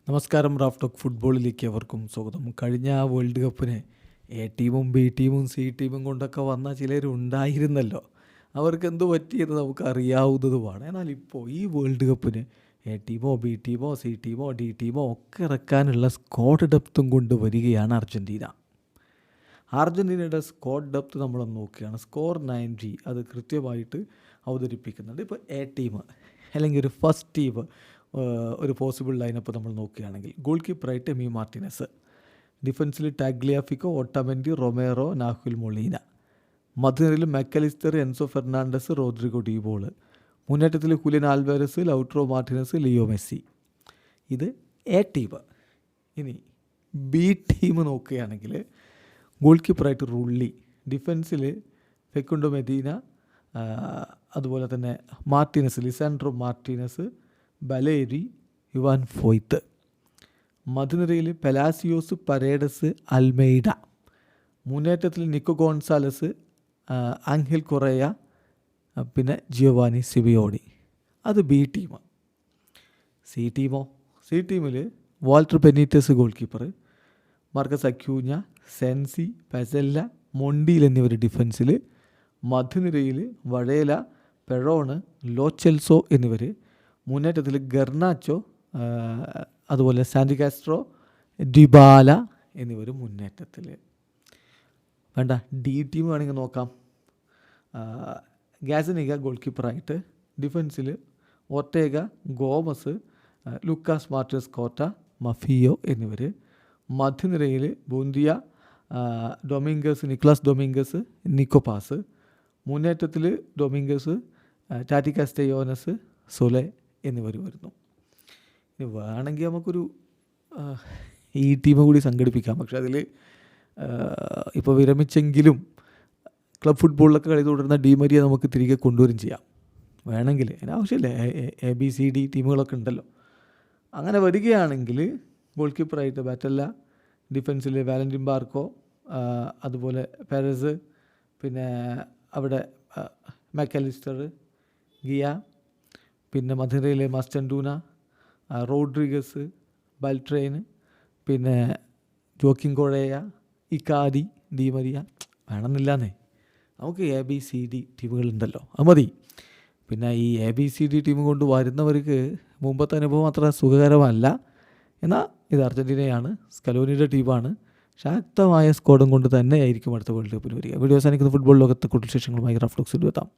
നമസ്കാരം. Raf talk ഫുട്ബോളിലേക്ക് അവർക്കും സ്വാഗതം. കഴിഞ്ഞ വേൾഡ് കപ്പിന് എ ടീമും ബി ടീമും സി ടീമും കൊണ്ടൊക്കെ വന്ന ചിലരുണ്ടായിരുന്നല്ലോ. അവർക്ക് എന്ത് പറ്റിയെന്ന് നമുക്ക് അറിയാവുന്നതുമാണ്. എന്നാൽ ഇപ്പോൾ ഈ വേൾഡ് കപ്പിന് എ ടീമോ ബി ടീമോ സി ടീമോ ഡി ടീമോ ഒക്കെ ഇറക്കാനുള്ള സ്ക്വാഡ് ഡെപ്തും കൊണ്ട് വരികയാണ് അർജൻറ്റീന. അർജൻറ്റീനയുടെ സ്ക്വാഡ് ഡെപ്ത് നമ്മളൊന്ന് നോക്കുകയാണ്. സ്കോർ 90 അത് കൃത്യമായിട്ട് അവതരിപ്പിക്കുന്നുണ്ട്. ഇപ്പോൾ എ ടീം അല്ലെങ്കിൽ ഒരു ഫസ്റ്റ് ടീം ഒരു പോസിബിൾ ലൈനപ്പ് നമ്മൾ നോക്കുകയാണെങ്കിൽ ഗോൾ കീപ്പറായിട്ട് എമി മാർട്ടിനസ്, ഡിഫൻസിൽ Tagliafico, Otamendi, Romero, Nahuel Molina, മധ്യനിരയിൽ Mac Allister, Enzo Fernandez, Rodrigo De Paul, മുന്നേറ്റത്തിൽ Julian Alvarez, Lautaro Martinez, Leo Messi. ഇത് എ ടീം. ഇനി ബി ടീം നോക്കുകയാണെങ്കിൽ ഗോൾ കീപ്പറായിട്ട് റുള്ളി, ഡിഫൻസിൽ ഫെക്കുണ്ടോ മെദീന, അതുപോലെ തന്നെ Martinez, Lisandro Martinez, Balerdi, Juan Foyth, മധ്യനിരയിൽ പെലാസിയോസ്, പരേഡസ്, അൽമെയ്ഡ, മുന്നേറ്റത്തിൽ നിക്കോ ഗോൺസാലസ്, ആംഗൽ കൊറേയ, പിന്നെ ജിയോവാനി സിബിയോണി. അത് ബി ടീം. സി ടീമിൽ Walter Benitez goal keeper, Marcos Acuna, Senesi, Pezzella, Montiel എന്നിവർ ഡിഫൻസിൽ, മധ്യനിരയിൽ വഴേല, പെറോണ്, ലോച്ചെൽസോ എന്നിവർ, മുന്നേറ്റത്തിൽ ഗർനാച്ചോ, അതുപോലെ സാൻഡി കാസ്ട്രോ, ഡിബാല എന്നിവർ മുന്നേറ്റത്തിൽ. വേണ്ട ഡി ടീം വേണമെങ്കിൽ നോക്കാം. ഗാസനിക ഗോൾ കീപ്പറായിട്ട്, ഡിഫൻസിൽ Ortega, Gomez, Lucas Martinez Quarta, Maffeo എന്നിവർ, മധ്യനിരയിൽ Buendia, Dominguez, Nicolas Dominguez, Nico Paz, മുന്നേറ്റത്തിൽ ഡൊമിംഗസ്, ടാറ്റി കാസ്റ്റയോനസ്, സൊലെ എന്നിവർ വരുന്നു. ഇനി വേണമെങ്കിൽ നമുക്കൊരു ഈ ടീം കൂടി സംഘടിപ്പിക്കാം. പക്ഷെ അതിൽ ഇപ്പോൾ വിരമിച്ചെങ്കിലും ക്ലബ് ഫുട്ബോളിലൊക്കെ കളി തുടരുന്ന ഡിമരിയ നമുക്ക് തിരികെ കൊണ്ടുവരും ചെയ്യാം വേണമെങ്കിൽ. അതിനാവശ്യമില്ല, എ ബി സി ഡി ടീമുകളൊക്കെ ഉണ്ടല്ലോ. അങ്ങനെ വരികയാണെങ്കിൽ ഗോൾ കീപ്പറായിട്ട് ബാറ്റല്ല, ഡിഫൻസിൽ വാലന്റിൻ ബാർക്കോ, അതുപോലെ പെരസ്, പിന്നെ അവിടെ മെക്കലിസ്റ്റർ, ഗിയ, പിന്നെ മധുരയിലെ മസ്റ്റൻഡൂന, റോഡ്രിഗസ്, ബൽട്രെയിൻ, പിന്നെ ജോക്കിൻ കൊഴയ, ഇക്കാരി, ഡിമരിയ വേണമെന്നില്ലാന്നേ. നമുക്ക് എ ബി സി ഡി ടീമുകളുണ്ടല്ലോ, അത് മതി. പിന്നെ ഈ A B C D team കൊണ്ട് വരുന്നവർക്ക് മുമ്പത്തെ അനുഭവം അത്ര സുഖകരമല്ല. എന്നാൽ ഇത് അർജൻറ്റീനയാണ്, സ്കലോനിയുടെ ടീമാണ്. ശക്തമായ സ്ക്വാഡും കൊണ്ട് തന്നെ ആയിരിക്കും അടുത്ത വേൾഡ് കപ്പിന് വരിക. വീഡിയോ അവസാനിക്കുന്ന ഫുട്ബോൾ ലോകത്തെ കൂടുതൽ വിശേഷങ്ങളുമായി റാഫ് ടോക്സിൽ എത്താം.